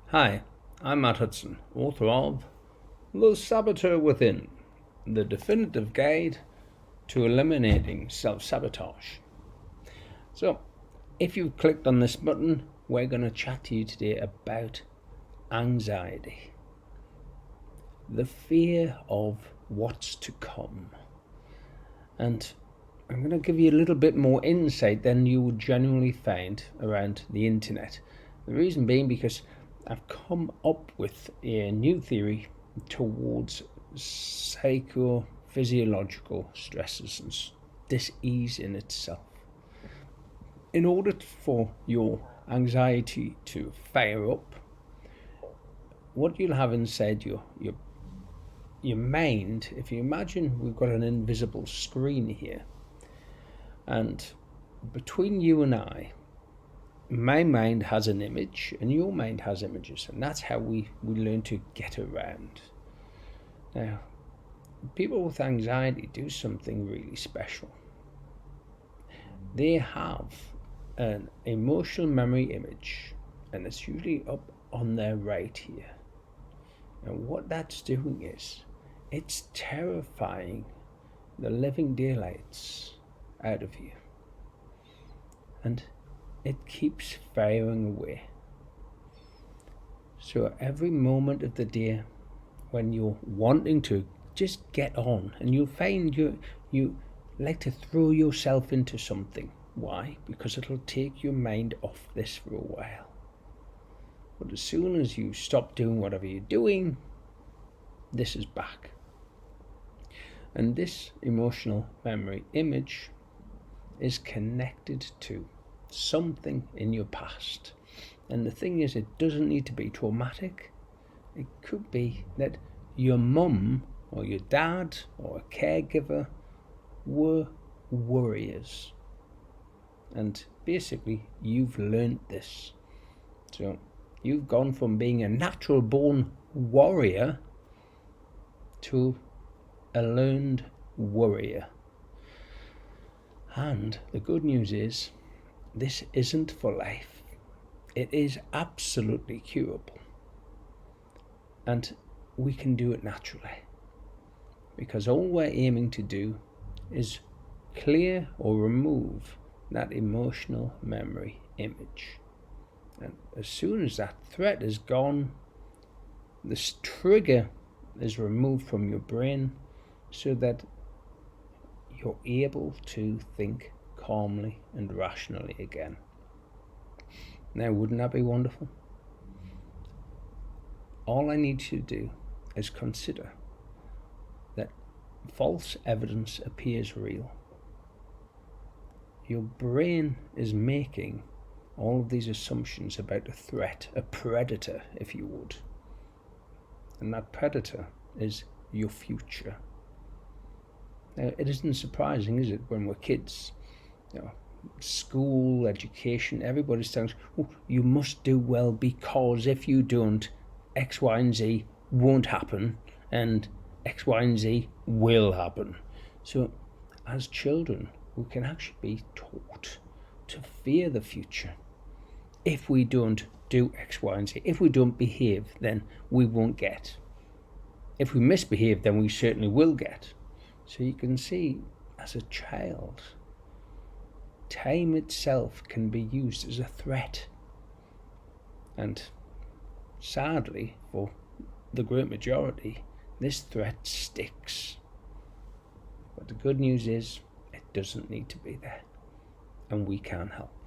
Hi, I'm Matt Hudson, author of The Saboteur Within, the definitive guide to eliminating self-sabotage. So, if you've clicked on this button, we're going to chat to you today about anxiety, the fear of what's to come. And I'm going to give you a little bit more insight than you would generally find around the internet. The reason being because I've come up with a new theory towards psychophysiological stresses and dis-ease in itself. In order for your anxiety to fire up, what you'll have inside your mind, if you imagine we've got an invisible screen here, and between you and I, my mind has an image and your mind has images, and that's how we learn to get around. Now, people with anxiety do something really special. They have an emotional memory image, and it's usually up on their right here. And what that's doing is it's terrifying the living daylights out of you, and it keeps firing away. So every moment of the day when you're wanting to just get on, and you'll find you like to throw yourself into something. Why? Because it'll take your mind off this for a while. But as soon as you stop doing whatever you're doing, this is back. And this emotional memory image is connected to something in your past. And the thing is, it doesn't need to be traumatic. It could be that your mum or your dad or a caregiver were warriors, and basically you've learned this. So you've gone from being a natural born warrior to a learned worrier. And the good news is, this isn't for life. It is absolutely curable. And we can do it naturally. Because all we're aiming to do is clear or remove that emotional memory image. And as soon as that threat is gone, this trigger is removed from your brain so that you're able to think calmly and rationally again. Now, wouldn't that be wonderful? All I need you to do is consider that false evidence appears real. Your brain is making all of these assumptions about a threat, a predator, if you would. And that predator is your future. Now, it isn't surprising, is it, when we're kids? School, education, everybody's telling us, oh, you must do well, because if you don't, X, Y, and Z won't happen, and X, Y, and Z will happen. So, as children, we can actually be taught to fear the future. If we don't do X, Y, and Z, if we don't behave, then we won't get. If we misbehave, then we certainly will get. So you can see, as a child, time itself can be used as a threat. And sadly, for the great majority, this threat sticks. But the good news is, it doesn't need to be there, and we can help.